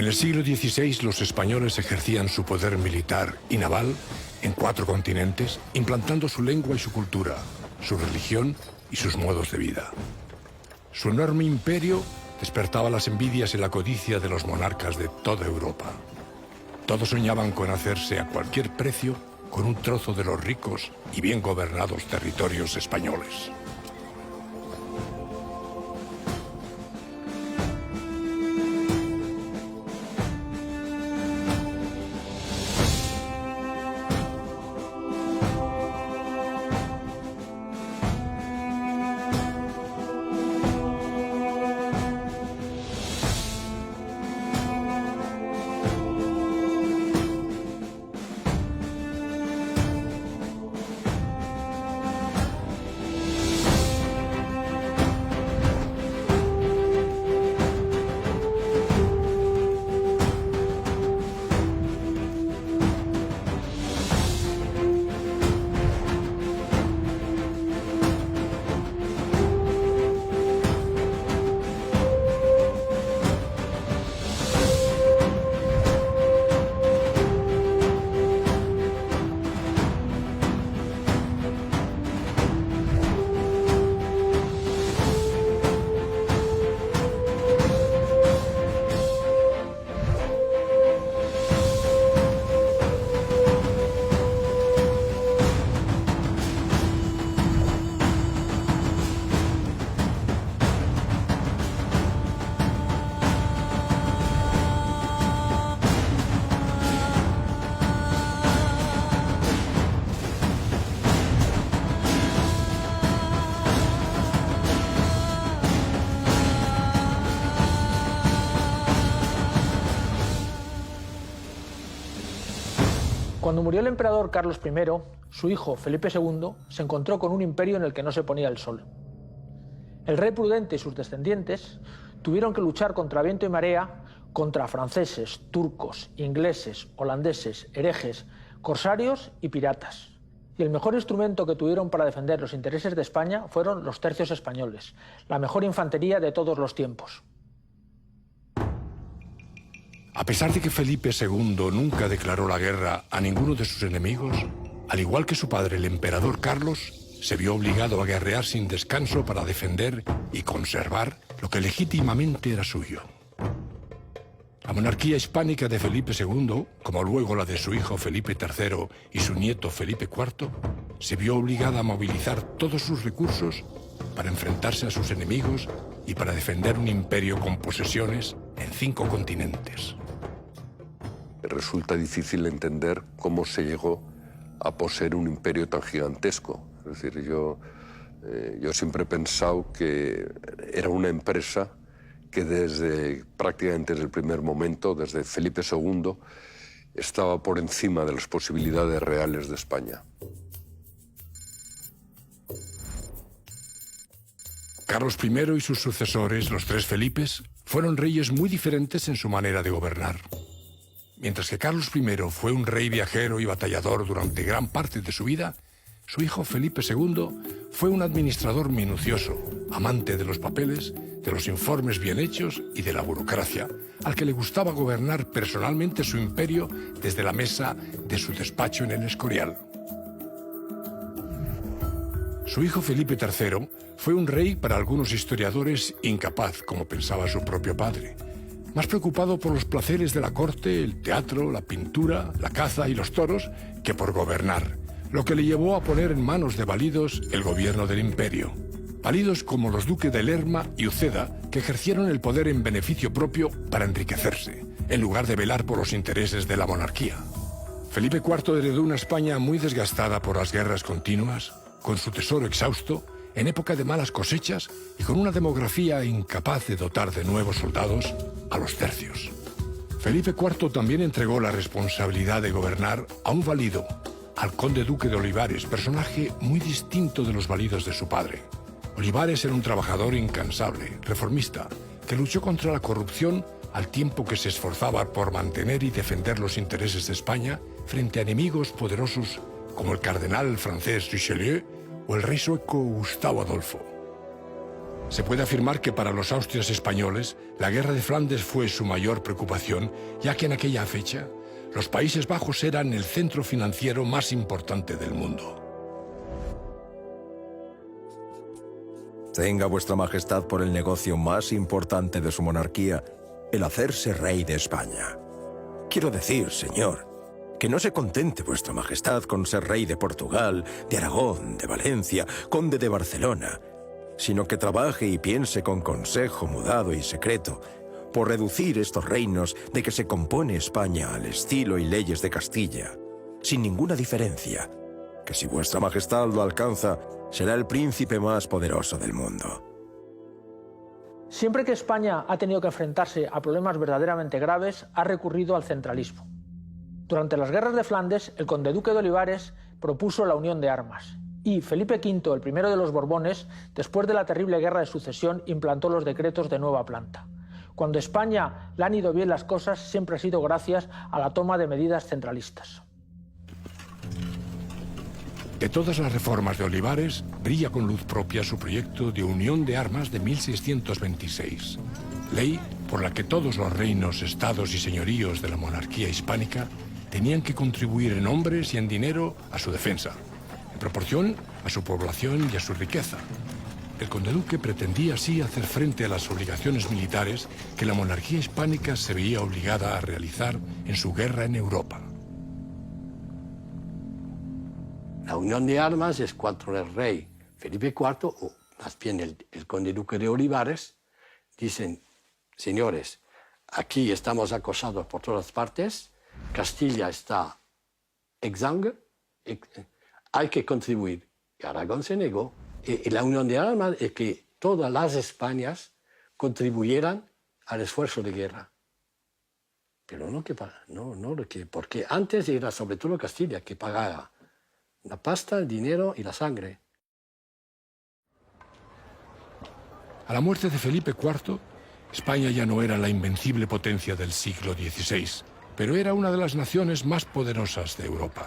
En el siglo XVI los españoles ejercían su poder militar y naval en 4 continentes, implantando su lengua y su cultura, su religión y sus modos de vida. Su enorme imperio despertaba las envidias y la codicia de los monarcas de toda Europa. Todos soñaban con hacerse a cualquier precio con un trozo de los ricos y bien gobernados territorios españoles. Cuando murió el emperador Carlos I, su hijo Felipe II se encontró con un imperio en el que no se ponía el sol. El rey Prudente y sus descendientes tuvieron que luchar contra viento y marea contra franceses, turcos, ingleses, holandeses, herejes, corsarios y piratas. Y el mejor instrumento que tuvieron para defender los intereses de España fueron los tercios españoles, la mejor infantería de todos los tiempos. A pesar de que Felipe II nunca declaró la guerra a ninguno de sus enemigos, al igual que su padre, el emperador Carlos, se vio obligado a guerrear sin descanso para defender y conservar lo que legítimamente era suyo. La monarquía hispánica de Felipe II, como luego la de su hijo Felipe III y su nieto Felipe IV, se vio obligada a movilizar todos sus recursos para enfrentarse a sus enemigos y para defender un imperio con posesiones en 5 continentes. Resulta difícil entender cómo se llegó a poseer un imperio tan gigantesco. Es decir, yo siempre he pensado que era una empresa que prácticamente desde el primer momento, desde Felipe II, estaba por encima de las posibilidades reales de España. Carlos I y sus sucesores, los 3 Felipes, fueron reyes muy diferentes en su manera de gobernar. Mientras que Carlos I fue un rey viajero y batallador durante gran parte de su vida, su hijo Felipe II fue un administrador minucioso, amante de los papeles, de los informes bien hechos y de la burocracia, al que le gustaba gobernar personalmente su imperio desde la mesa de su despacho en el Escorial. Su hijo Felipe III fue un rey para algunos historiadores incapaz, como pensaba su propio padre, más preocupado por los placeres de la corte, el teatro, la pintura, la caza y los toros, que por gobernar, lo que le llevó a poner en manos de validos el gobierno del imperio. Validos como los duques de Lerma y Uceda, que ejercieron el poder en beneficio propio para enriquecerse, en lugar de velar por los intereses de la monarquía. Felipe IV heredó una España muy desgastada por las guerras continuas, con su tesoro exhausto, en época de malas cosechas y con una demografía incapaz de dotar de nuevos soldados a los tercios. Felipe IV también entregó la responsabilidad de gobernar a un valido, al conde duque de Olivares, personaje muy distinto de los validos de su padre. Olivares era un trabajador incansable, reformista, que luchó contra la corrupción al tiempo que se esforzaba por mantener y defender los intereses de España frente a enemigos poderosos como el cardenal francés Richelieu o el rey sueco Gustavo Adolfo. Se puede afirmar que para los austrias españoles, la guerra de Flandes fue su mayor preocupación, ya que en aquella fecha, los Países Bajos eran el centro financiero más importante del mundo. Tenga vuestra majestad por el negocio más importante de su monarquía, el hacerse rey de España. Quiero decir, señor, que no se contente vuestra majestad con ser rey de Portugal, de Aragón, de Valencia, conde de Barcelona, sino que trabaje y piense con consejo mudado y secreto por reducir estos reinos de que se compone España al estilo y leyes de Castilla, sin ninguna diferencia, que si vuestra majestad lo alcanza, será el príncipe más poderoso del mundo. Siempre que España ha tenido que enfrentarse a problemas verdaderamente graves, ha recurrido al centralismo. Durante las guerras de Flandes, el conde-duque de Olivares propuso la unión de armas, y Felipe V, el primero de los Borbones, después de la terrible guerra de sucesión, implantó los decretos de nueva planta. Cuando a España le han ido bien las cosas, siempre ha sido gracias a la toma de medidas centralistas. De todas las reformas de Olivares, brilla con luz propia su proyecto de unión de armas de 1626, ley por la que todos los reinos, estados y señoríos de la monarquía hispánica tenían que contribuir en hombres y en dinero a su defensa, en proporción a su población y a su riqueza. El conde-duque pretendía así hacer frente a las obligaciones militares que la monarquía hispánica se veía obligada a realizar en su guerra en Europa. La unión de armas es cuando el rey Felipe IV, o más bien el conde-duque de Olivares, dicen: señores, aquí estamos acosados por todas partes, Castilla está exsangue, hay que contribuir. Y Aragón se negó. Y la unión de armas es que todas las Españas contribuyeran al esfuerzo de guerra. Pero porque antes era sobre todo Castilla que pagaba la pasta, el dinero y la sangre. A la muerte de Felipe IV, España ya no era la invencible potencia del siglo XVI, pero era una de las naciones más poderosas de Europa.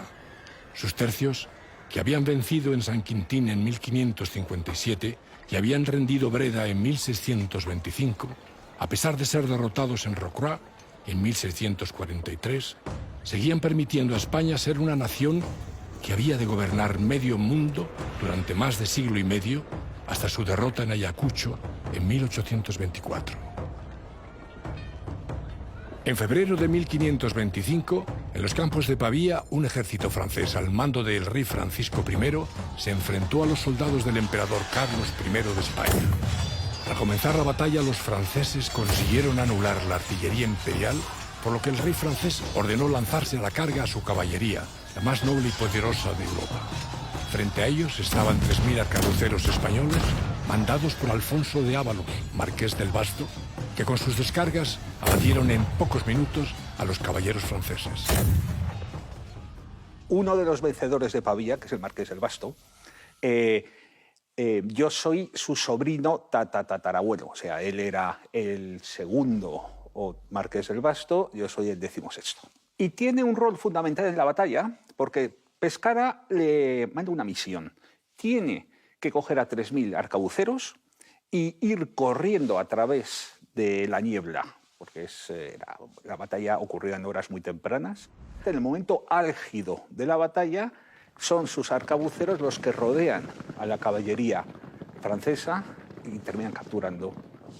Sus tercios, que habían vencido en San Quintín en 1557 y habían rendido Breda en 1625, a pesar de ser derrotados en Rocroi en 1643, seguían permitiendo a España ser una nación que había de gobernar medio mundo durante más de siglo y medio, hasta su derrota en Ayacucho en 1824. En febrero de 1525, en los campos de Pavía, un ejército francés al mando del rey Francisco I se enfrentó a los soldados del emperador Carlos I de España. Al comenzar la batalla, los franceses consiguieron anular la artillería imperial, por lo que el rey francés ordenó lanzarse a la carga a su caballería, la más noble y poderosa de Europa. Frente a ellos estaban 3.000 arcabuceros españoles, mandados por Alfonso de Ábalos, marqués del Basto, que con sus descargas abatieron en pocos minutos a los caballeros franceses. Uno de los vencedores de Pavía, que es el marqués del Basto, yo soy su sobrino tatarabuelo, o sea, él era el segundo marqués del Basto, yo soy el 16º. Y tiene un rol fundamental en la batalla, porque Pescara le manda una misión. Tiene que coger a 3.000 arcabuceros y ir corriendo a través de la niebla, porque la batalla ocurría en horas muy tempranas. En el momento álgido de la batalla, son sus arcabuceros los que rodean a la caballería francesa y terminan capturando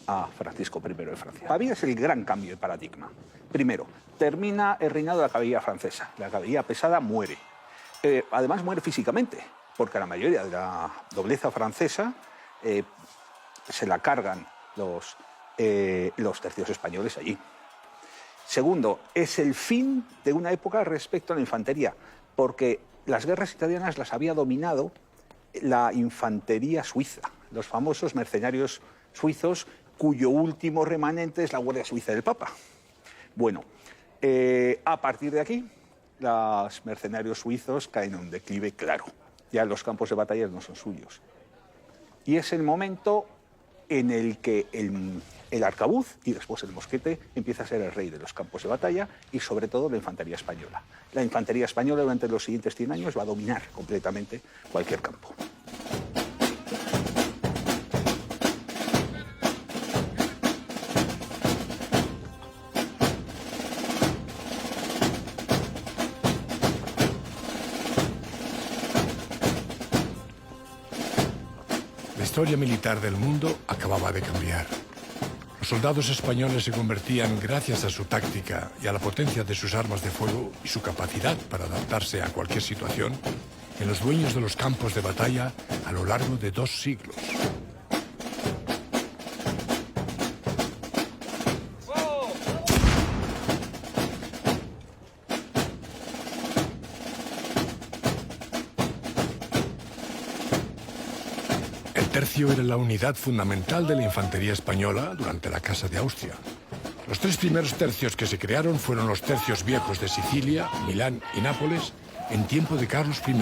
a Francisco I de Francia. Pavía es el gran cambio de paradigma. Primero, termina el reinado de la caballería francesa. La caballería pesada muere. Además muere físicamente, porque la mayoría de la nobleza francesa se la cargan los tercios españoles allí. Segundo, es el fin de una época respecto a la infantería, porque las guerras italianas las había dominado la infantería suiza, los famosos mercenarios suizos, cuyo último remanente es la Guardia Suiza del Papa. Bueno, a partir de aquí, los mercenarios suizos caen en un declive claro. Ya los campos de batalla no son suyos. Y es el momento en el que el arcabuz y después el mosquete empieza a ser el rey de los campos de batalla y sobre todo la infantería española. La infantería española durante los siguientes 100 años va a dominar completamente cualquier campo. historia militar del mundo acababa de cambiar. Los soldados españoles se convertían, gracias a su táctica y a la potencia de sus armas de fuego y su capacidad para adaptarse a cualquier situación, en los dueños de los campos de batalla a lo largo de 2 siglos. El tercio era la unidad fundamental de la infantería española durante la Casa de Austria. Los 3 primeros tercios que se crearon fueron los tercios viejos de Sicilia, Milán y Nápoles en tiempo de Carlos I,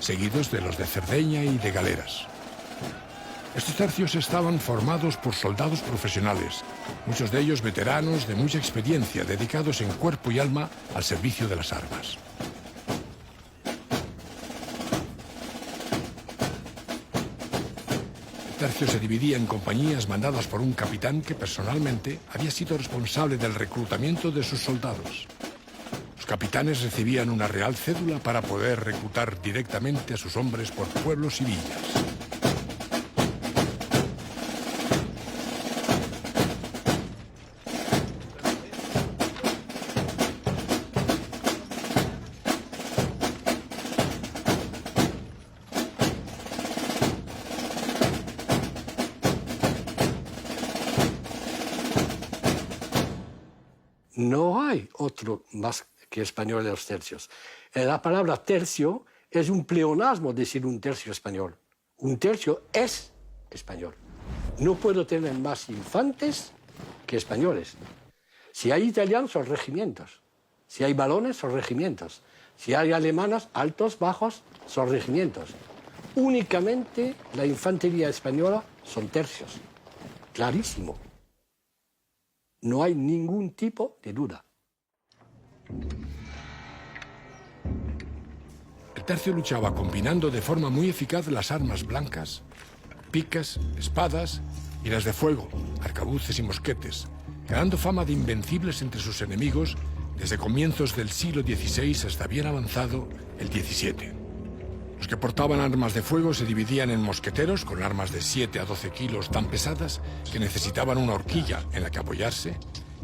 seguidos de los de Cerdeña y de Galeras. Estos tercios estaban formados por soldados profesionales, muchos de ellos veteranos de mucha experiencia, dedicados en cuerpo y alma al servicio de las armas. El tercio se dividía en compañías mandadas por un capitán que personalmente había sido responsable del reclutamiento de sus soldados. Los capitanes recibían una real cédula para poder reclutar directamente a sus hombres por pueblos y villas. No hay otro más que español de los tercios. La palabra tercio es un pleonasmo decir un tercio español. Un tercio es español. No puedo tener más infantes que españoles. Si hay italianos, son regimientos. Si hay balones, son regimientos. Si hay alemanas, altos, bajos, son regimientos. Únicamente la infantería española son tercios. Clarísimo. No hay ningún tipo de duda. El tercio luchaba combinando de forma muy eficaz las armas blancas, picas, espadas y las de fuego, arcabuces y mosquetes, ganando fama de invencibles entre sus enemigos desde comienzos del siglo XVI hasta bien avanzado el XVII. Los que portaban armas de fuego se dividían en mosqueteros con armas de 7 a 12 kilos tan pesadas que necesitaban una horquilla en la que apoyarse,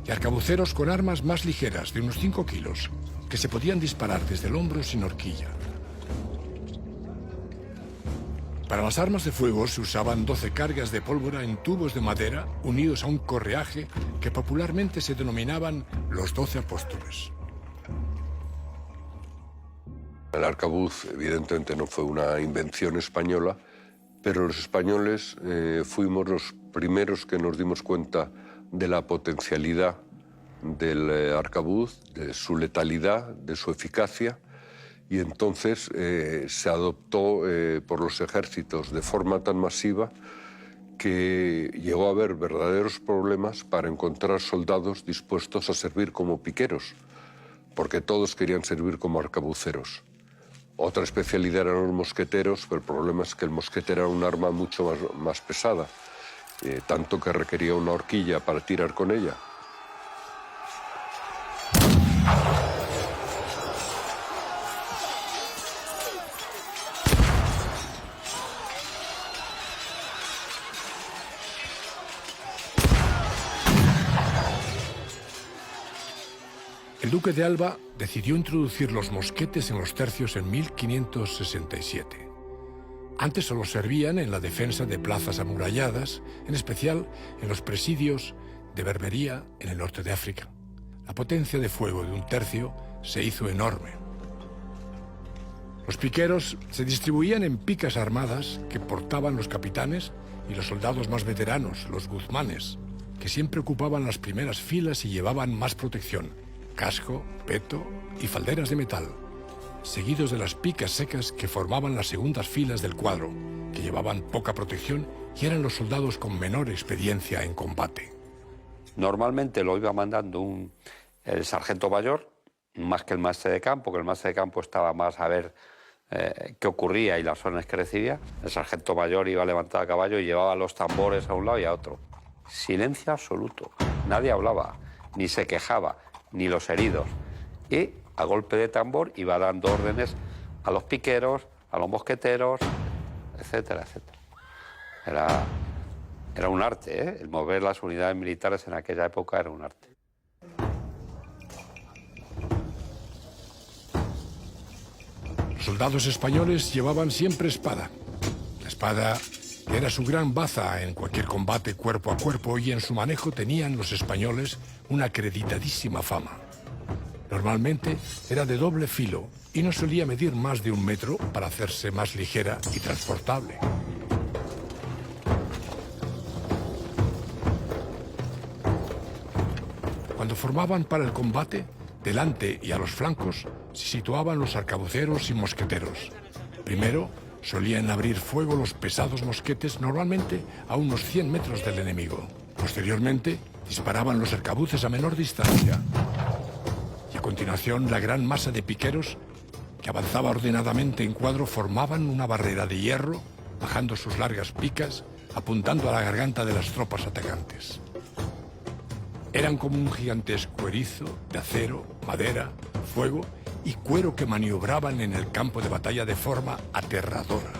y arcabuceros con armas más ligeras de unos 5 kilos que se podían disparar desde el hombro sin horquilla. Para las armas de fuego se usaban 12 cargas de pólvora en tubos de madera unidos a un correaje que popularmente se denominaban los 12 apóstoles. El arcabuz, evidentemente, no fue una invención española, pero los españoles fuimos los primeros que nos dimos cuenta de la potencialidad del arcabuz, de su letalidad, de su eficacia, y entonces se adoptó por los ejércitos de forma tan masiva que llegó a haber verdaderos problemas para encontrar soldados dispuestos a servir como piqueros, porque todos querían servir como arcabuceros. Otra especialidad eran los mosqueteros, pero el problema es que el mosquete era un arma mucho más pesada, tanto que requería una horquilla para tirar con ella. El duque de Alba decidió introducir los mosquetes en los tercios en 1567. Antes solo servían en la defensa de plazas amuralladas, en especial en los presidios de Berbería en el norte de África. La potencia de fuego de un tercio se hizo enorme. Los piqueros se distribuían en picas armadas que portaban los capitanes y los soldados más veteranos, los guzmanes, que siempre ocupaban las primeras filas y llevaban más protección: casco, peto y falderas de metal, seguidos de las picas secas que formaban las segundas filas del cuadro, que llevaban poca protección y eran los soldados con menor experiencia en combate. Normalmente lo iba mandando el sargento mayor, más que el maestre de campo, que el maestre de campo estaba más a ver qué ocurría y las órdenes que recibía. El sargento mayor iba levantado a caballo y llevaba los tambores a un lado y a otro. Silencio absoluto. Nadie hablaba, ni se quejaba, ni los heridos. Y a golpe de tambor iba dando órdenes a los piqueros, a los mosqueteros, etcétera, etcétera. Era un arte, ¿eh? El mover las unidades militares en aquella época era un arte. Los soldados españoles llevaban siempre espada. La espada era su gran baza en cualquier combate cuerpo a cuerpo y en su manejo tenían los españoles una acreditadísima fama. Normalmente era de doble filo y no solía medir más de 1 metro para hacerse más ligera y transportable. Cuando formaban para el combate, delante y a los flancos se situaban los arcabuceros y mosqueteros. Primero solían abrir fuego los pesados mosquetes, normalmente a unos 100 metros del enemigo. Posteriormente disparaban los arcabuces a menor distancia. Y a continuación la gran masa de piqueros que avanzaba ordenadamente en cuadro formaban una barrera de hierro, bajando sus largas picas, apuntando a la garganta de las tropas atacantes. Eran como un gigantesco erizo de acero, madera, fuego y cuero que maniobraban en el campo de batalla de forma aterradora.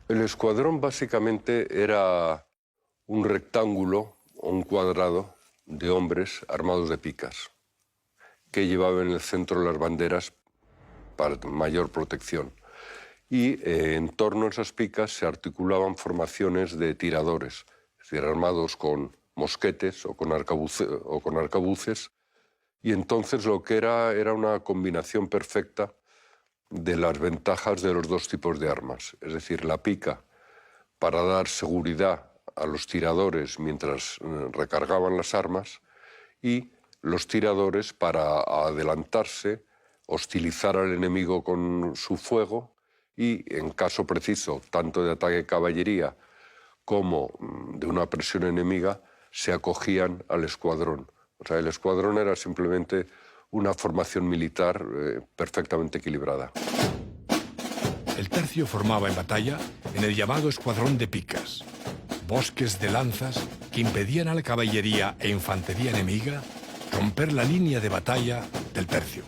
El escuadrón básicamente era un rectángulo o un cuadrado de hombres armados de picas que llevaban en el centro las banderas para mayor protección. Y en torno a esas picas se articulaban formaciones de tiradores, es decir, armados con mosquetes o con arcabuces, y entonces lo que era una combinación perfecta de las ventajas de los dos tipos de armas, es decir, la pica para dar seguridad a los tiradores mientras recargaban las armas y los tiradores para adelantarse, hostilizar al enemigo con su fuego y, en caso preciso, tanto de ataque de caballería como de una presión enemiga, se acogían al escuadrón. O sea, el escuadrón era simplemente una formación militar perfectamente equilibrada. El tercio formaba en batalla en el llamado escuadrón de picas, bosques de lanzas que impedían a la caballería e infantería enemiga romper la línea de batalla del tercio.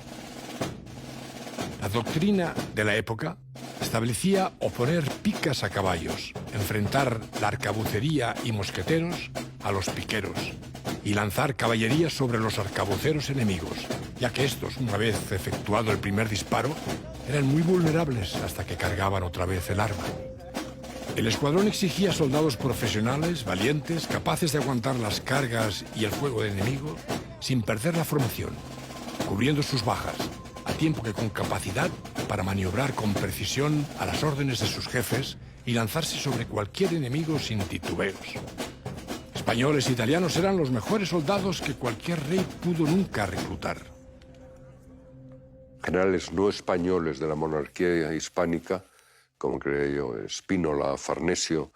La doctrina de la época establecía oponer picas a caballos, enfrentar la arcabucería y mosqueteros a los piqueros y lanzar caballería sobre los arcabuceros enemigos, ya que estos, una vez efectuado el primer disparo, eran muy vulnerables hasta que cargaban otra vez el arma. El escuadrón exigía soldados profesionales, valientes, capaces de aguantar las cargas y el fuego del enemigo sin perder la formación, cubriendo sus bajas, a tiempo que con capacidad para maniobrar con precisión a las órdenes de sus jefes y lanzarse sobre cualquier enemigo sin titubeos. Españoles e italianos eran los mejores soldados que cualquier rey pudo nunca reclutar. Generales no españoles de la monarquía hispánica, como creía yo, Spínola, Farnesio,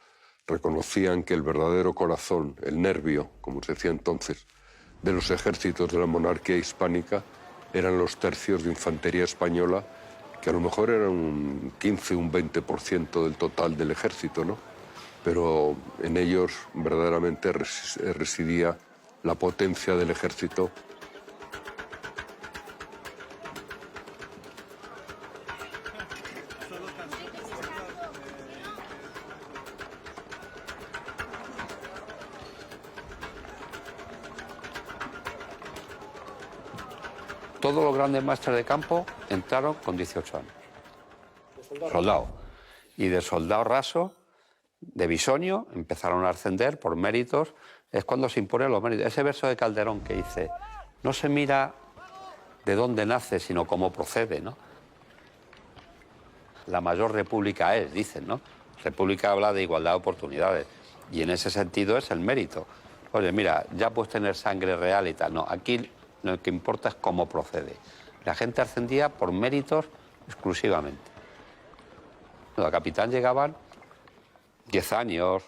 reconocían que el verdadero corazón, el nervio, como se decía entonces, de los ejércitos de la monarquía hispánica eran los tercios de infantería española, que a lo mejor eran un 15, un 20% del total del ejército, ¿no? Pero en ellos verdaderamente residía la potencia del ejército. Todos los grandes maestres de campo entraron con 18 años. Soldado. Y de soldado raso, de bisonio, empezaron a ascender por méritos. Es cuando se imponen los méritos. Ese verso de Calderón que dice, no se mira de dónde nace, sino cómo procede, ¿no? La mayor república es, dicen, ¿no? República habla de igualdad de oportunidades. Y en ese sentido es el mérito. Oye, mira, ya puedes tener sangre real y tal. No, aquí lo que importa es cómo procede. La gente ascendía por méritos exclusivamente. A capitán llegaban 10 años,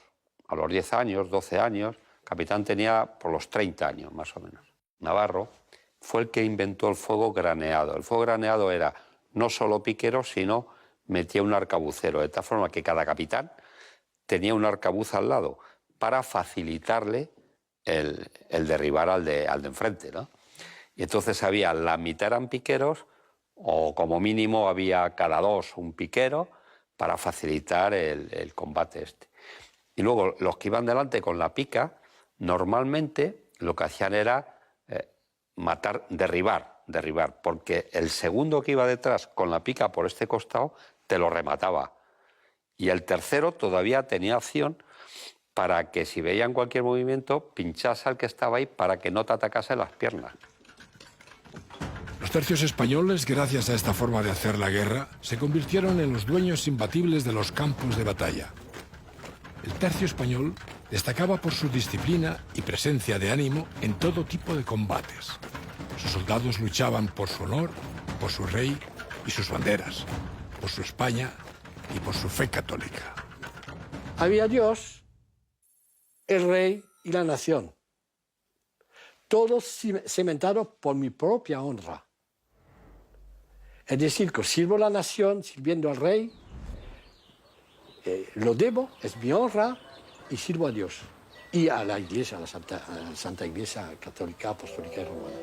a los 10 años, 12 años. Capitán tenía por los 30 años, más o menos. Navarro fue el que inventó el fuego graneado. El fuego graneado era no solo piqueros, sino metía un arcabucero, de tal forma que cada capitán tenía un arcabuz al lado para facilitarle el derribar al de enfrente, ¿no? Y entonces había, la mitad eran piqueros, o como mínimo había cada dos un piquero para facilitar el combate este. Y luego los que iban delante con la pica, normalmente lo que hacían era matar, derribar, porque el segundo que iba detrás con la pica por este costado te lo remataba. Y el tercero todavía tenía opción para que si veían cualquier movimiento, pinchase al que estaba ahí para que no te atacase las piernas. Los tercios españoles, gracias a esta forma de hacer la guerra, se convirtieron en los dueños imbatibles de los campos de batalla. El tercio español destacaba por su disciplina y presencia de ánimo en todo tipo de combates. Sus soldados luchaban por su honor, por su rey y sus banderas, por su España y por su fe católica. Había Dios, el rey y la nación. Todos cimentados por mi propia honra. Es decir, que sirvo a la nación sirviendo al rey, lo debo, es mi honra, y sirvo a Dios. Y a la Iglesia, a la Santa Iglesia Católica, Apostólica y Romana.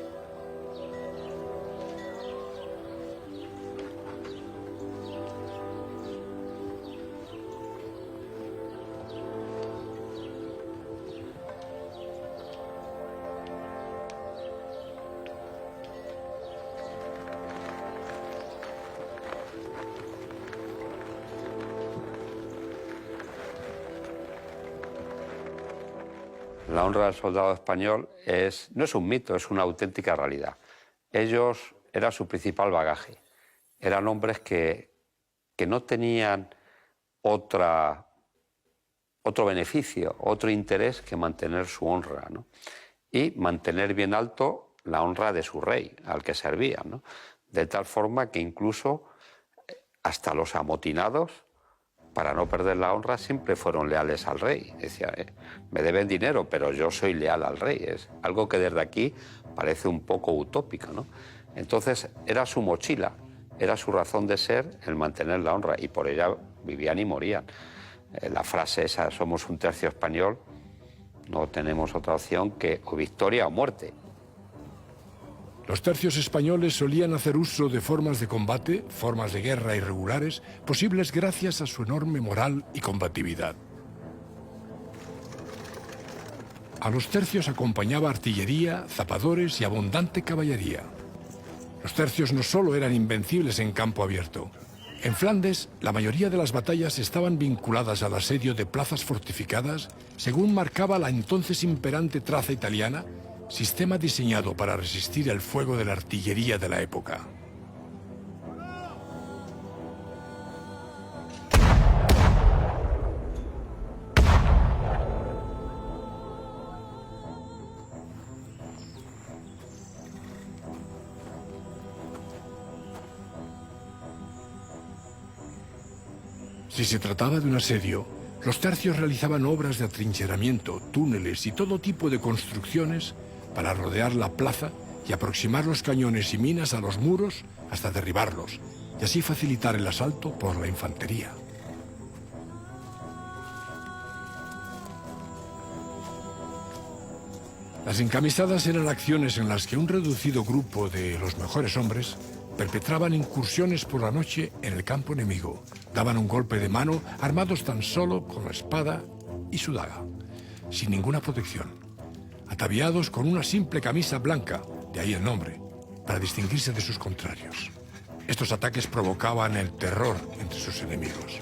La honra del soldado español no es un mito, es una auténtica realidad. Ellos era su principal bagaje. Eran hombres que no tenían otro beneficio, otro interés que mantener su honra, ¿no? Y mantener bien alto la honra de su rey, al que servían, ¿no? De tal forma que incluso hasta los amotinados, para no perder la honra, siempre fueron leales al rey. Decía, me deben dinero, pero yo soy leal al rey. Es algo que desde aquí parece un poco utópico, ¿no? Entonces era su mochila, era su razón de ser el mantener la honra, y por ella vivían y morían. La frase esa, somos un tercio español, no tenemos otra opción que o victoria o muerte. Los tercios españoles solían hacer uso de formas de combate, formas de guerra irregulares, posibles gracias a su enorme moral y combatividad. A los tercios acompañaba artillería, zapadores y abundante caballería. Los tercios no solo eran invencibles en campo abierto. En Flandes, la mayoría de las batallas estaban vinculadas al asedio de plazas fortificadas, según marcaba la entonces imperante traza italiana, sistema diseñado para resistir el fuego de la artillería de la época. Si se trataba de un asedio, los tercios realizaban obras de atrincheramiento, túneles y todo tipo de construcciones para rodear la plaza y aproximar los cañones y minas a los muros hasta derribarlos, y así facilitar el asalto por la infantería. Las encamisadas eran acciones en las que un reducido grupo de los mejores hombres perpetraban incursiones por la noche en el campo enemigo. Daban un golpe de mano armados tan solo con la espada y su daga, sin ninguna protección, ataviados con una simple camisa blanca, de ahí el nombre, para distinguirse de sus contrarios. Estos ataques provocaban el terror entre sus enemigos.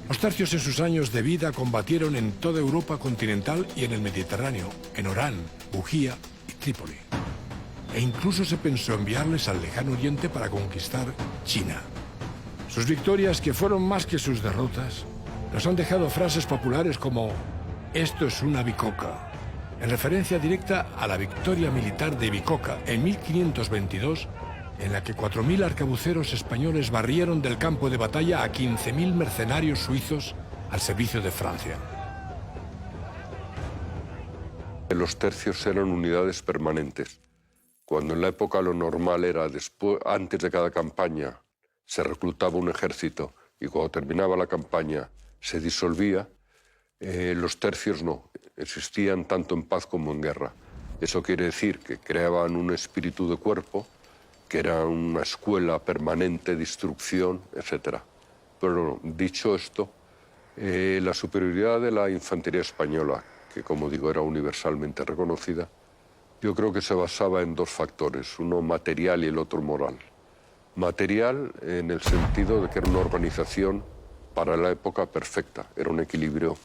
Los tercios en sus años de vida combatieron en toda Europa continental y en el Mediterráneo, en Orán, Bujía y Trípoli. E incluso se pensó enviarles al lejano oriente para conquistar China. Sus victorias, que fueron más que sus derrotas, nos han dejado frases populares como Esto es una bicoca, en referencia directa a la victoria militar de Bicoca en 1522, en la que 4.000 arcabuceros españoles barrieron del campo de batalla a 15.000 mercenarios suizos al servicio de Francia. Los tercios eran unidades permanentes. Cuando en la época lo normal era antes de cada campaña se reclutaba un ejército y cuando terminaba la campaña se disolvía, los tercios no, existían tanto en paz como en guerra. Eso quiere decir que creaban un espíritu de cuerpo, que era una escuela permanente de instrucción, etc. Pero dicho esto, la superioridad de la infantería española, que como digo era universalmente reconocida, yo creo que se basaba en dos factores, uno material y el otro moral. Material en el sentido de que era una organización para la época perfecta, era un equilibrio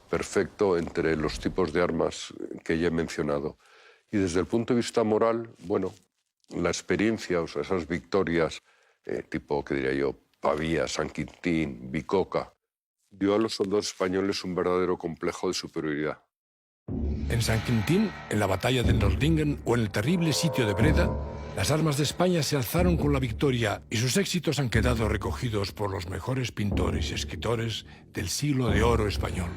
perfecto entre los tipos de armas que ya he mencionado. Y desde el punto de vista moral, bueno, la experiencia, o sea, esas victorias tipo, que diría yo, Pavía, San Quintín, Bicoca, dio a los soldados españoles un verdadero complejo de superioridad. En San Quintín, en la batalla de Nordlingen o en el terrible sitio de Breda, las armas de España se alzaron con la victoria y sus éxitos han quedado recogidos por los mejores pintores y escritores del siglo de oro español.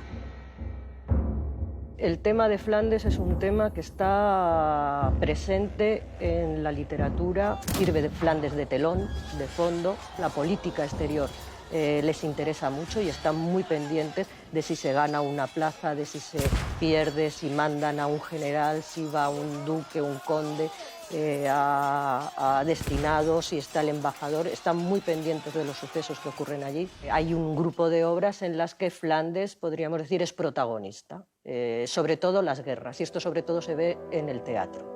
El tema de Flandes es un tema que está presente en la literatura, sirve de Flandes de telón, de fondo, la política exterior. Les interesa mucho y están muy pendientes de si se gana una plaza, de si se pierde, si mandan a un general, si va un duque, un conde a destinados, si está el embajador. Están muy pendientes de los sucesos que ocurren allí. Hay un grupo de obras en las que Flandes, podríamos decir, es protagonista, sobre todo las guerras, y esto sobre todo se ve en el teatro.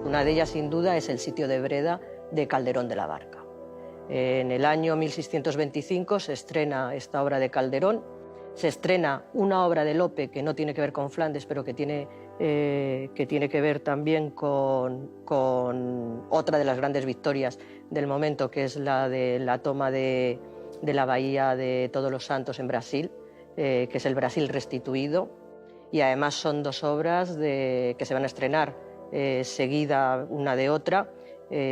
Una de ellas, sin duda, es el sitio de Breda de Calderón de la Barca. En el año 1625 se estrena esta obra de Calderón, se estrena una obra de Lope que no tiene que ver con Flandes, pero que tiene que ver también con otra de las grandes victorias del momento, que es la de la toma de la bahía de Todos los Santos en Brasil, que es el Brasil restituido. Y además son dos obras que se van a estrenar seguida una de otra,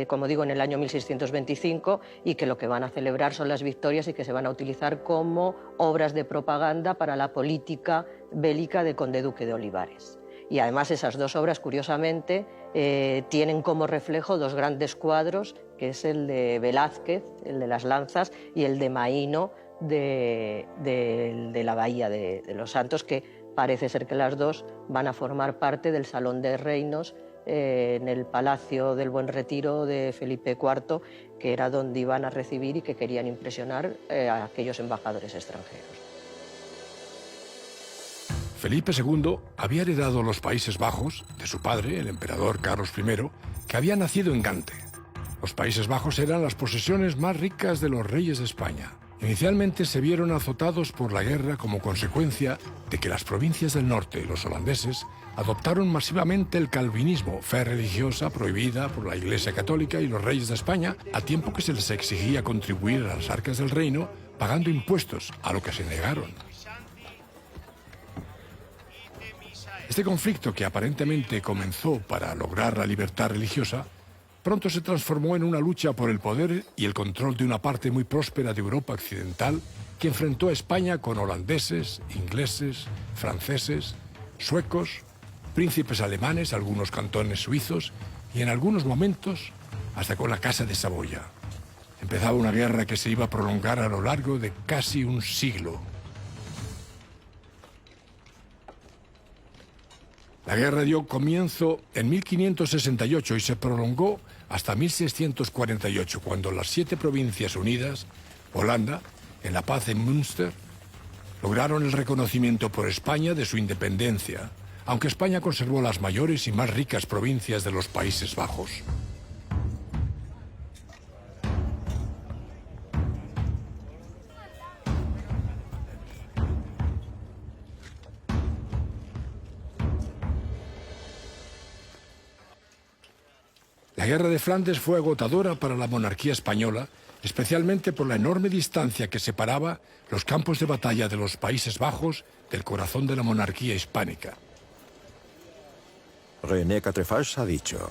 como digo, en el año 1625, y que lo que van a celebrar son las victorias y que se van a utilizar como obras de propaganda para la política bélica de Conde Duque de Olivares. Y además esas dos obras, curiosamente, tienen como reflejo dos grandes cuadros, que es el de Velázquez, el de las lanzas, y el de Maíno, de la bahía de los Santos, que parece ser que las dos van a formar parte del Salón de Reinos en el Palacio del Buen Retiro de Felipe IV, que era donde iban a recibir y que querían impresionar a aquellos embajadores extranjeros. Felipe II había heredado los Países Bajos de su padre, el emperador Carlos I, que había nacido en Gante. Los Países Bajos eran las posesiones más ricas de los reyes de España. Inicialmente se vieron azotados por la guerra como consecuencia de que las provincias del norte, los holandeses, adoptaron masivamente el calvinismo, fe religiosa prohibida por la Iglesia Católica y los reyes de España, a tiempo que se les exigía contribuir a las arcas del reino pagando impuestos, a lo que se negaron. Este conflicto, que aparentemente comenzó para lograr la libertad religiosa, pronto se transformó en una lucha por el poder y el control de una parte muy próspera de Europa occidental que enfrentó a España con holandeses, ingleses, franceses, suecos, príncipes alemanes, algunos cantones suizos y en algunos momentos hasta con la Casa de Saboya. Empezaba una guerra que se iba a prolongar a lo largo de casi un siglo. La guerra dio comienzo en 1568 y se prolongó hasta 1648, cuando las 7 provincias unidas, Holanda, en la paz en Münster, lograron el reconocimiento por España de su independencia, aunque España conservó las mayores y más ricas provincias de los Países Bajos. La guerra de Flandes fue agotadora para la monarquía española, especialmente por la enorme distancia que separaba los campos de batalla de los Países Bajos del corazón de la monarquía hispánica. René Quatrefages ha dicho: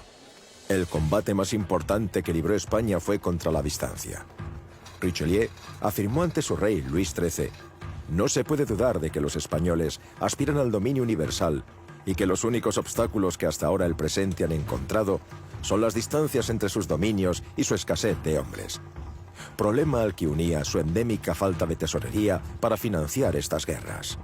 el combate más importante que libró España fue contra la distancia. Richelieu afirmó ante su rey Luis XIII: no se puede dudar de que los españoles aspiran al dominio universal y que los únicos obstáculos que hasta ahora el presente han encontrado son las distancias entre sus dominios y su escasez de hombres. Problema al que unía su endémica falta de tesorería para financiar estas guerras.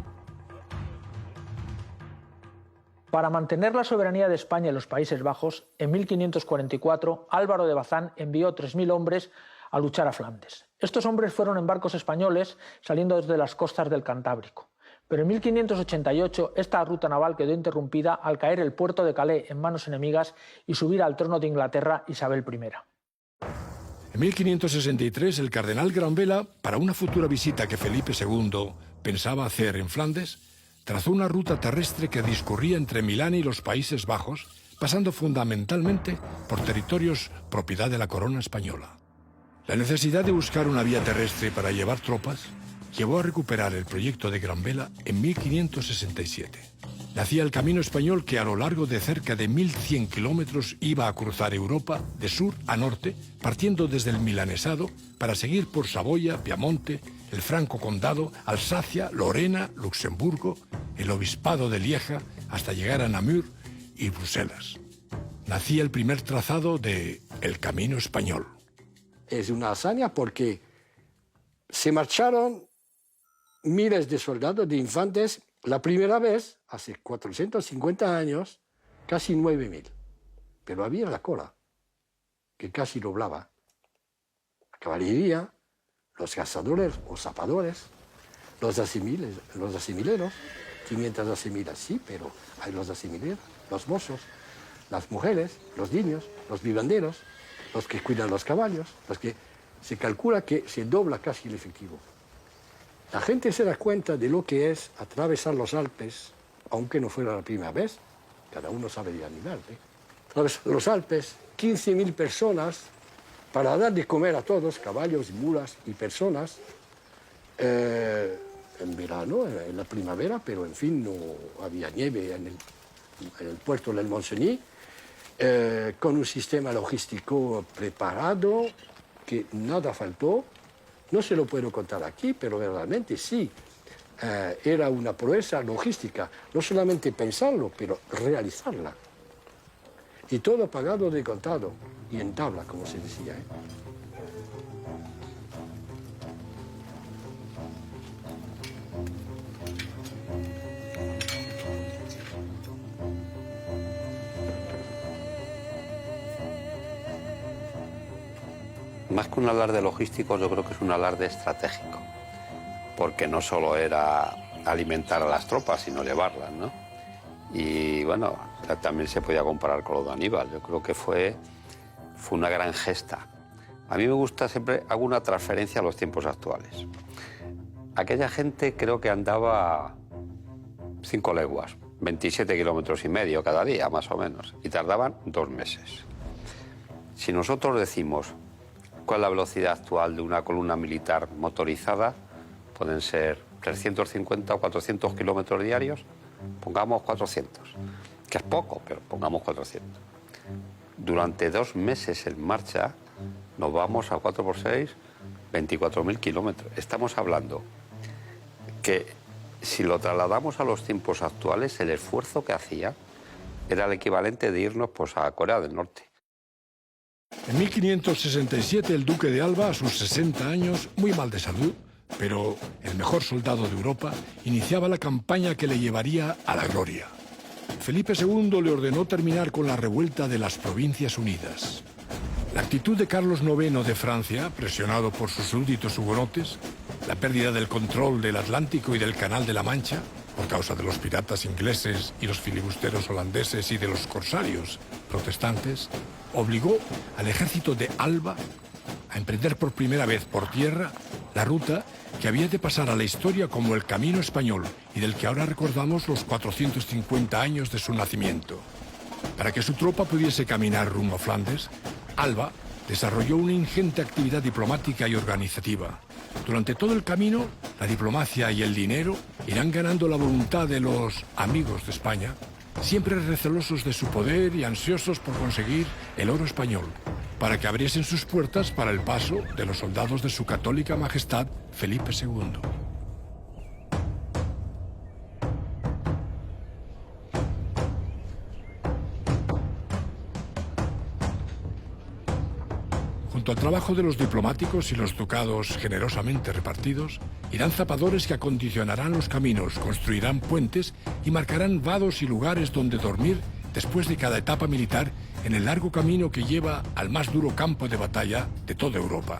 Para mantener la soberanía de España en los Países Bajos, en 1544 Álvaro de Bazán envió 3.000 hombres a luchar a Flandes. Estos hombres fueron en barcos españoles saliendo desde las costas del Cantábrico. Pero en 1588 esta ruta naval quedó interrumpida al caer el puerto de Calais en manos enemigas y subir al trono de Inglaterra Isabel I. En 1563, el cardenal Granvela, para una futura visita que Felipe II pensaba hacer en Flandes, trazó una ruta terrestre que discurría entre Milán y los Países Bajos, pasando fundamentalmente por territorios propiedad de la corona española. La necesidad de buscar una vía terrestre para llevar tropas llevó a recuperar el proyecto de Granvela en 1567. Nacía el camino español que a lo largo de cerca de 1.100 kilómetros iba a cruzar Europa de sur a norte, partiendo desde el milanesado para seguir por Saboya, Piamonte, el Franco Condado, Alsacia, Lorena, Luxemburgo, el Obispado de Lieja, hasta llegar a Namur y Bruselas. Nacía el primer trazado de El Camino Español. Es una hazaña porque se marcharon miles de soldados, de infantes, la primera vez, hace 450 años, casi 9.000. Pero había la cola, que casi doblaba. La caballería, los cazadores o zapadores, los asimileros, 500 asimilas, sí, pero hay los asimileros, los mozos, las mujeres, los niños, los vivanderos, los que cuidan los caballos, los que se calcula que se dobla casi el efectivo. La gente se da cuenta de lo que es atravesar los Alpes, aunque no fuera la primera vez, cada uno sabe de animal, Atravesar los Alpes, 15.000 personas, para dar de comer a todos, caballos, mulas y personas, en verano, en la primavera, pero en fin, no había nieve en el puerto del Montcenis, con un sistema logístico preparado, que nada faltó. No se lo puedo contar aquí, pero verdaderamente sí. Era una proeza logística, no solamente pensarlo, pero realizarla. Y todo pagado de contado, y en tabla, como se decía. Más que un alarde logístico, yo creo que es un alarde estratégico, porque no solo era alimentar a las tropas, sino llevarlas, ¿no? Y bueno, también se podía comparar con lo de Aníbal. Yo creo que fue una gran gesta. A mí me gusta siempre, hago una transferencia a los tiempos actuales. Aquella gente creo que andaba 5 leguas, 27 kilómetros y medio cada día, más o menos, y tardaban 2 meses. Si nosotros decimos cuál es la velocidad actual de una columna militar motorizada, pueden ser 350 o 400 kilómetros diarios, pongamos 400, que es poco, pero pongamos 400. Durante 2 meses en marcha nos vamos a 4 por 6, 24.000 kilómetros. Estamos hablando que si lo trasladamos a los tiempos actuales, el esfuerzo que hacía era el equivalente de irnos pues, a Corea del Norte. En 1567 el duque de Alba, a sus 60 años, muy mal de salud, pero el mejor soldado de Europa, iniciaba la campaña que le llevaría a la gloria. Felipe II le ordenó terminar con la revuelta de las Provincias Unidas. La actitud de Carlos IX de Francia, presionado por sus súbditos hugonotes, la pérdida del control del Atlántico y del Canal de la Mancha, por causa de los piratas ingleses y los filibusteros holandeses y de los corsarios protestantes, obligó al ejército de Alba a emprender por primera vez por tierra la ruta que había de pasar a la historia como el Camino Español y del que ahora recordamos los 450 años de su nacimiento. Para que su tropa pudiese caminar rumbo a Flandes, Alba desarrolló una ingente actividad diplomática y organizativa. Durante todo el camino, la diplomacia y el dinero irán ganando la voluntad de los amigos de España, siempre recelosos de su poder y ansiosos por conseguir el oro español, para que abriesen sus puertas para el paso de los soldados de su católica majestad Felipe II. Junto al trabajo de los diplomáticos y los ducados generosamente repartidos, irán zapadores que acondicionarán los caminos, construirán puentes y marcarán vados y lugares donde dormir después de cada etapa militar en el largo camino que lleva al más duro campo de batalla de toda Europa.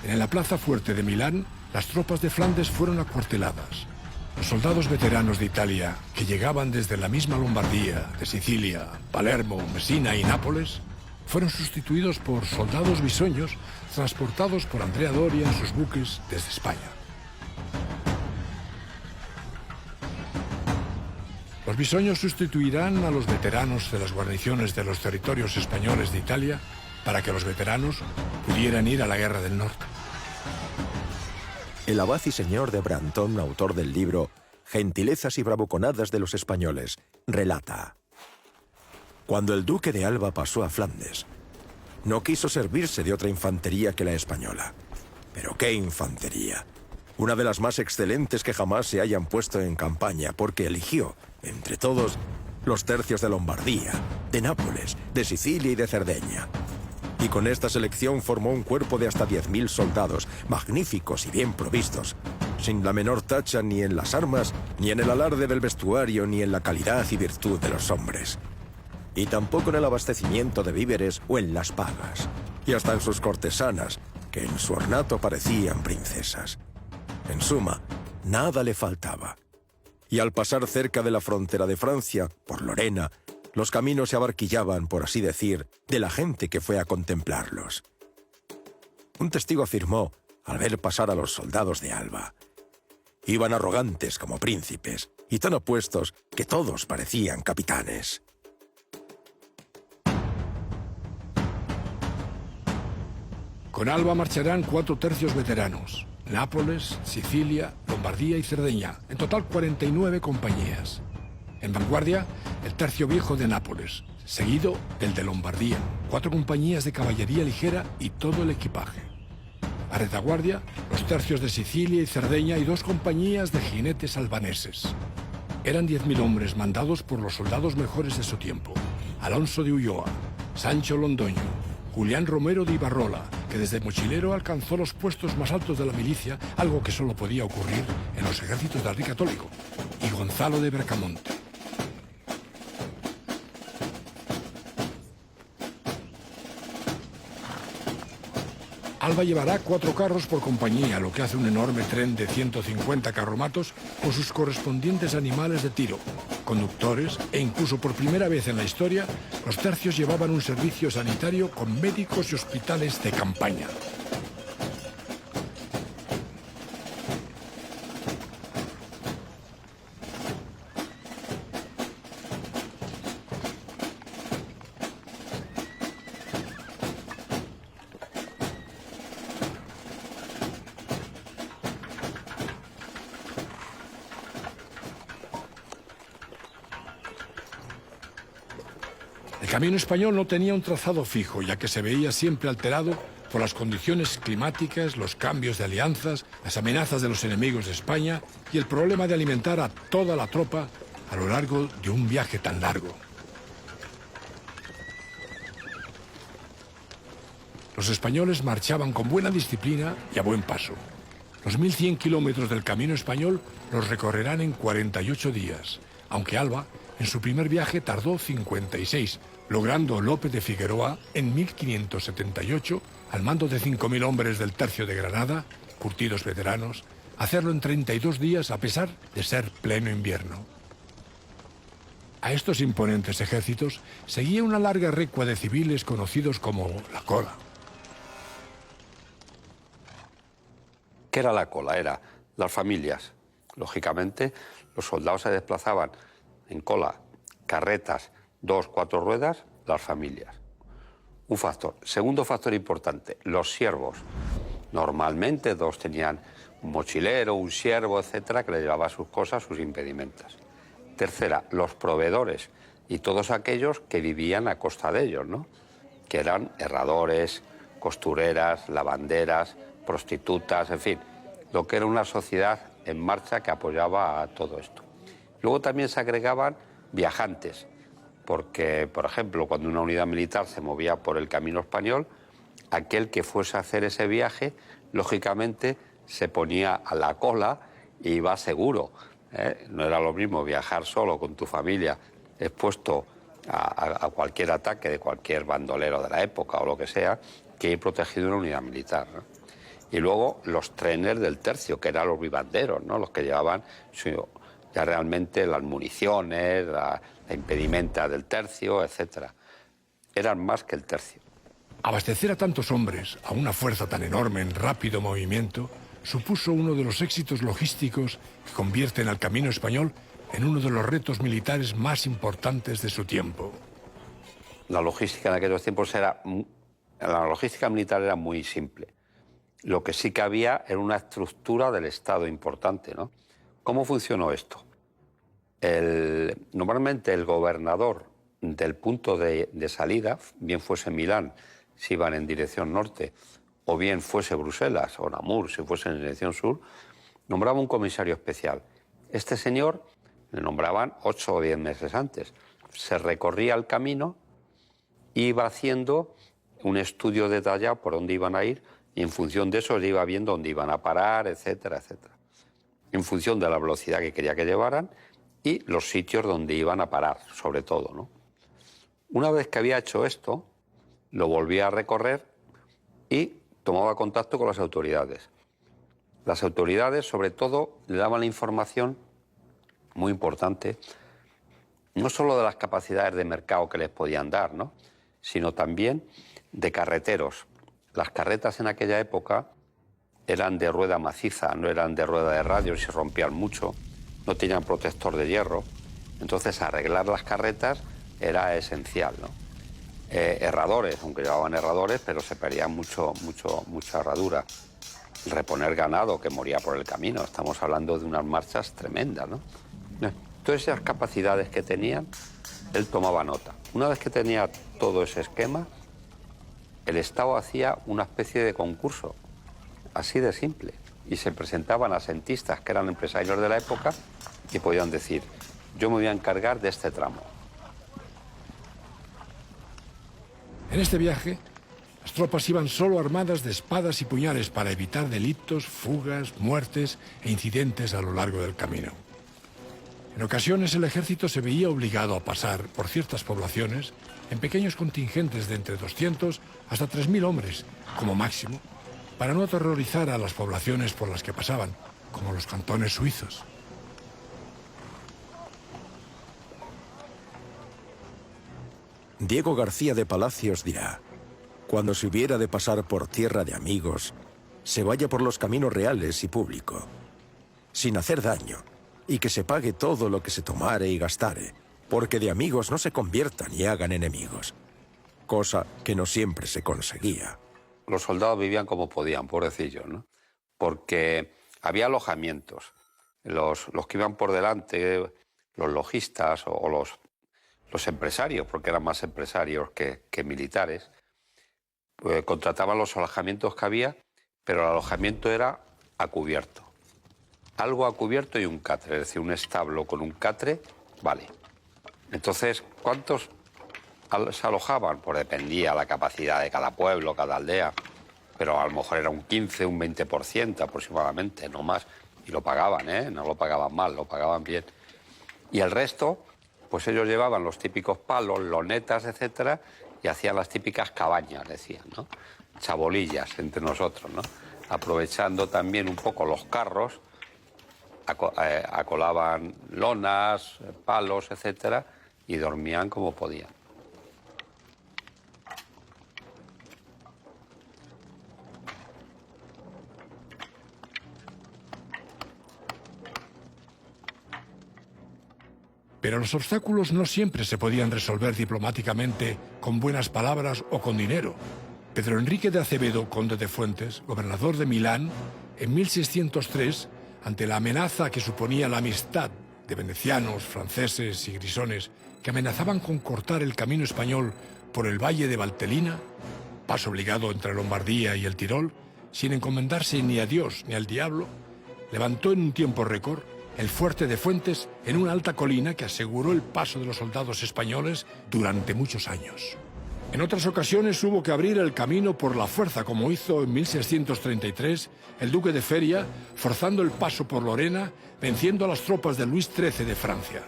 En la plaza fuerte de Milán, las tropas de Flandes fueron acuarteladas. Los soldados veteranos de Italia, que llegaban desde la misma Lombardía, de Sicilia, Palermo, Messina y Nápoles, fueron sustituidos por soldados bisoños transportados por Andrea Doria en sus buques desde España. Los bisoños sustituirán a los veteranos de las guarniciones de los territorios españoles de Italia para que los veteranos pudieran ir a la Guerra del Norte. El abad y señor de Brantón, autor del libro Gentilezas y bravuconadas de los españoles, relata: cuando el duque de Alba pasó a Flandes, no quiso servirse de otra infantería que la española. Pero qué infantería, una de las más excelentes que jamás se hayan puesto en campaña, porque eligió, entre todos, los tercios de Lombardía, de Nápoles, de Sicilia y de Cerdeña. Y con esta selección formó un cuerpo de hasta 10.000 soldados, magníficos y bien provistos, sin la menor tacha ni en las armas, ni en el alarde del vestuario, ni en la calidad y virtud de los hombres. Y tampoco en el abastecimiento de víveres o en las pagas, y hasta en sus cortesanas, que en su ornato parecían princesas. En suma, nada le faltaba. Y al pasar cerca de la frontera de Francia, por Lorena, los caminos se abarquillaban, por así decir, de la gente que fue a contemplarlos. Un testigo afirmó, al ver pasar a los soldados de Alba: iban arrogantes como príncipes, y tan opuestos que todos parecían capitanes. Con Alba marcharán 4 tercios veteranos: Nápoles, Sicilia, Lombardía y Cerdeña, en total 49 compañías. En vanguardia, el tercio viejo de Nápoles, seguido del de Lombardía, 4 compañías de caballería ligera y todo el equipaje. A retaguardia, los tercios de Sicilia y Cerdeña y 2 compañías de jinetes albaneses. Eran 10.000 hombres mandados por los soldados mejores de su tiempo: Alonso de Ulloa, Sancho Londoño, Julián Romero de Ibarrola, que desde mochilero alcanzó los puestos más altos de la milicia, algo que solo podía ocurrir en los ejércitos del rey católico, y Gonzalo de Bracamonte. Alba llevará 4 carros por compañía, lo que hace un enorme tren de 150 carromatos con sus correspondientes animales de tiro, conductores e incluso por primera vez en la historia, los tercios llevaban un servicio sanitario con médicos y hospitales de campaña. El camino español no tenía un trazado fijo, ya que se veía siempre alterado por las condiciones climáticas, los cambios de alianzas, las amenazas de los enemigos de España y el problema de alimentar a toda la tropa a lo largo de un viaje tan largo. Los españoles marchaban con buena disciplina y a buen paso. Los 1.100 kilómetros del camino español los recorrerán en 48 días, aunque Alba, en su primer viaje, tardó 56, logrando Lope de Figueroa, en 1578, al mando de 5.000 hombres del tercio de Granada, curtidos veteranos, hacerlo en 32 días a pesar de ser pleno invierno. A estos imponentes ejércitos seguía una larga recua de civiles conocidos como la cola. ¿Qué era la cola? Era las familias. Lógicamente, los soldados se desplazaban en cola, carretas, 2, 4 ruedas, las familias. Un factor. Segundo factor importante, los siervos. Normalmente todos tenían un mochilero, un siervo, etcétera, que le llevaba sus cosas, sus impedimentas. Tercera, los proveedores y todos aquellos que vivían a costa de ellos, ¿no? Que eran herradores, costureras, lavanderas, prostitutas, en fin, lo que era una sociedad en marcha que apoyaba a todo esto. Luego también se agregaban viajantes, porque, por ejemplo, cuando una unidad militar se movía por el camino español, aquel que fuese a hacer ese viaje, lógicamente, se ponía a la cola e iba seguro, ¿eh? No era lo mismo viajar solo con tu familia, expuesto a cualquier ataque de cualquier bandolero de la época o lo que sea, que ir protegido en una unidad militar, ¿no? Y luego los trenes del tercio, que eran los vivanderos, ¿no? Los que llevaban ya realmente las municiones, la impedimenta del tercio, etcétera. Eran más que el tercio. Abastecer a tantos hombres, a una fuerza tan enorme en rápido movimiento, supuso uno de los éxitos logísticos que convierten al camino español en uno de los retos militares más importantes de su tiempo. La logística en aquellos tiempos la logística militar era muy simple. Lo que sí que había era una estructura del Estado importante, ¿no? ¿Cómo funcionó esto? Normalmente el gobernador del punto de salida, bien fuese Milán, si iban en dirección norte, o bien fuese Bruselas o Namur, si fuese en dirección sur, nombraba un comisario especial. Este señor le nombraban 8 o 10 meses antes. Se recorría el camino, iba haciendo un estudio detallado por dónde iban a ir y en función de eso iba viendo dónde iban a parar, etcétera, etcétera. En función de la velocidad que quería que llevaran y los sitios donde iban a parar, sobre todo, ¿no? Una vez que había hecho esto, lo volvía a recorrer y tomaba contacto con las autoridades. Las autoridades, sobre todo, le daban la información muy importante, no solo de las capacidades de mercado que les podían dar, ¿no? Sino también de carreteros. Las carretas en aquella época eran de rueda maciza, no eran de rueda de radio, se rompían mucho, no tenían protector de hierro. Entonces, arreglar las carretas era esencial, ¿no? Herradores, aunque llevaban herradores, pero se perdía mucha herradura. Reponer ganado que moría por el camino. Estamos hablando de unas marchas tremendas, ¿no? Todas esas capacidades que tenían, él tomaba nota. Una vez que tenía todo ese esquema, el Estado hacía una especie de concurso, así de simple. Y se presentaban asentistas que eran empresarios de la época y podían decir, yo me voy a encargar de este tramo. En este viaje, las tropas iban solo armadas de espadas y puñales para evitar delitos, fugas, muertes e incidentes a lo largo del camino. En ocasiones el ejército se veía obligado a pasar por ciertas poblaciones en pequeños contingentes de entre 200 hasta 3.000 hombres, como máximo, para no aterrorizar a las poblaciones por las que pasaban, como los cantones suizos. Diego García de Palacios dirá, cuando se hubiera de pasar por tierra de amigos, se vaya por los caminos reales y público, sin hacer daño, y que se pague todo lo que se tomare y gastare, porque de amigos no se conviertan y hagan enemigos, cosa que no siempre se conseguía. Los soldados vivían como podían, pobrecillos, ¿no? Porque había alojamientos. Los que iban por delante, los logistas o los empresarios, porque eran más empresarios que militares, contrataban los alojamientos que había, pero el alojamiento era a cubierto. Algo a cubierto y un catre, es decir, un establo con un catre, vale. Entonces, ¿cuántos se alojaban? Pues dependía la capacidad de cada pueblo, cada aldea, pero a lo mejor era un 15, un 20% aproximadamente, no más. Y lo pagaban, ¿eh? No lo pagaban mal, lo pagaban bien. Y el resto, pues ellos llevaban los típicos palos, lonetas, etcétera, y hacían las típicas cabañas, decían, ¿no? Chabolillas entre nosotros, ¿no? Aprovechando también un poco los carros, acolaban lonas, palos, etcétera, y dormían como podían. Pero los obstáculos no siempre se podían resolver diplomáticamente con buenas palabras o con dinero. Pedro Enrique de Acevedo, conde de Fuentes, gobernador de Milán, en 1603, ante la amenaza que suponía la amistad de venecianos, franceses y grisones que amenazaban con cortar el camino español por el valle de Valtellina, paso obligado entre Lombardía y el Tirol, sin encomendarse ni a Dios ni al diablo, levantó en un tiempo récord el fuerte de Fuentes en una alta colina que aseguró el paso de los soldados españoles durante muchos años. En otras ocasiones hubo que abrir el camino por la fuerza, como hizo en 1633 el duque de Feria, forzando el paso por Lorena, venciendo a las tropas de Luis XIII de Francia.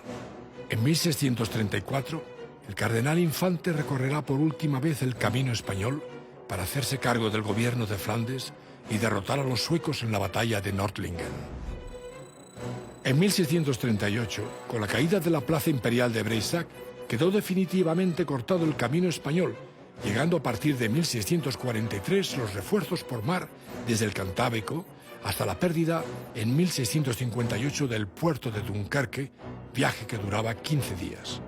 En 1634, el cardenal Infante recorrerá por última vez el camino español para hacerse cargo del gobierno de Flandes y derrotar a los suecos en la batalla de Nordlingen. En 1638, con la caída de la plaza imperial de Breisach, quedó definitivamente cortado el camino español, llegando a partir de 1643 los refuerzos por mar desde el Cantábrico hasta la pérdida en 1658 del puerto de Dunkerque, viaje que duraba 15 días.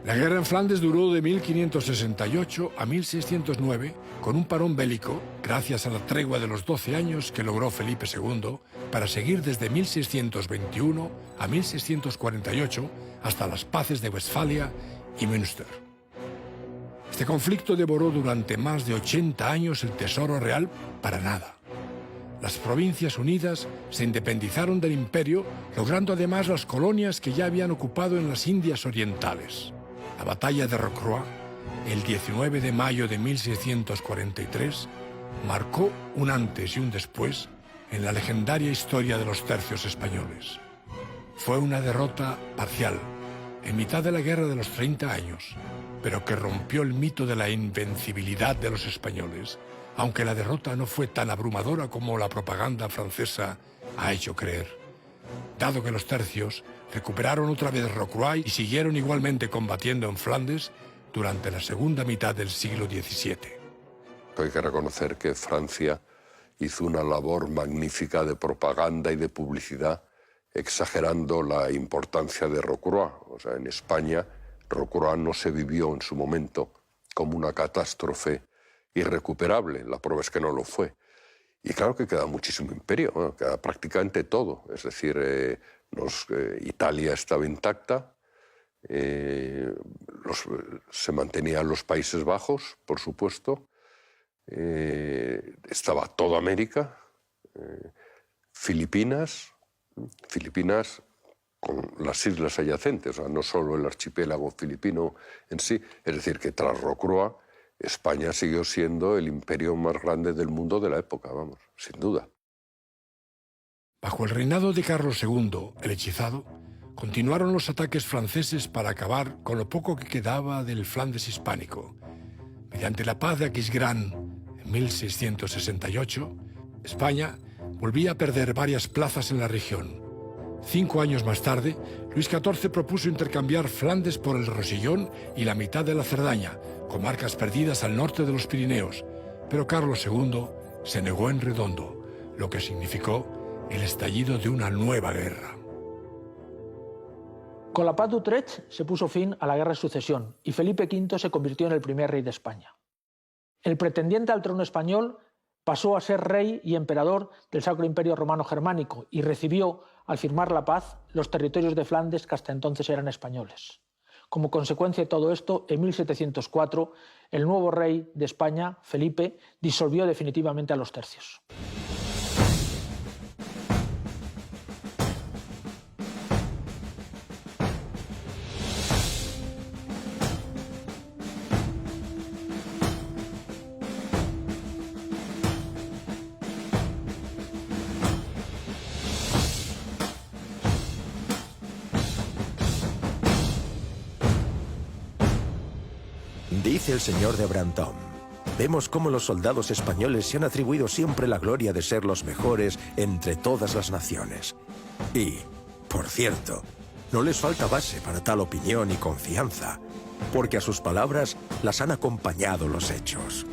La guerra en Flandes duró de 1568 a 1609, con un parón bélico, gracias a la tregua de los 12 años que logró Felipe II, para seguir desde 1621 a 1648 hasta las paces de Westfalia y Münster. Este conflicto devoró durante más de 80 años el tesoro real para nada. Las Provincias Unidas se independizaron del imperio, logrando además las colonias que ya habían ocupado en las Indias Orientales. La batalla de Rocroi, el 19 de mayo de 1643, marcó un antes y un después en la legendaria historia de los tercios españoles. Fue una derrota parcial, en mitad de la Guerra de los 30 años, pero que rompió el mito de la invencibilidad de los españoles, aunque la derrota no fue tan abrumadora como la propaganda francesa ha hecho creer, dado que los tercios recuperaron otra vez Rocroi y siguieron igualmente combatiendo en Flandes durante la segunda mitad del siglo XVII. Hay que reconocer que Francia hizo una labor magnífica de propaganda y de publicidad, exagerando la importancia de Rocroi. O sea, en España, Rocroi no se vivió en su momento como una catástrofe irrecuperable. La prueba es que no lo fue. Y claro que queda muchísimo imperio, ¿no? Queda prácticamente todo. Es decir, Italia estaba intacta, se mantenían los Países Bajos, por supuesto, estaba toda América, Filipinas con las islas adyacentes, o sea, no solo el archipiélago filipino en sí. Es decir, que tras Rocroi, España siguió siendo el imperio más grande del mundo de la época, vamos, sin duda. Bajo el reinado de Carlos II, el hechizado, continuaron los ataques franceses para acabar con lo poco que quedaba del Flandes hispánico. Mediante la paz de Aquisgrán en 1668, España volvía a perder varias plazas en la región. 5 años más tarde, Luis XIV propuso intercambiar Flandes por el Rosellón y la mitad de la Cerdaña, comarcas perdidas al norte de los Pirineos, pero Carlos II se negó en redondo, lo que significó el estallido de una nueva guerra. Con la paz de Utrecht se puso fin a la guerra de sucesión y Felipe V se convirtió en el primer rey de España. El pretendiente al trono español pasó a ser rey y emperador del Sacro Imperio Romano Germánico y recibió, al firmar la paz, los territorios de Flandes que hasta entonces eran españoles. Como consecuencia de todo esto, en 1704, el nuevo rey de España, Felipe, disolvió definitivamente a los tercios. Dice el señor de Brantôme, vemos cómo los soldados españoles se han atribuido siempre la gloria de ser los mejores entre todas las naciones. Y, por cierto, no les falta base para tal opinión y confianza, porque a sus palabras las han acompañado los hechos.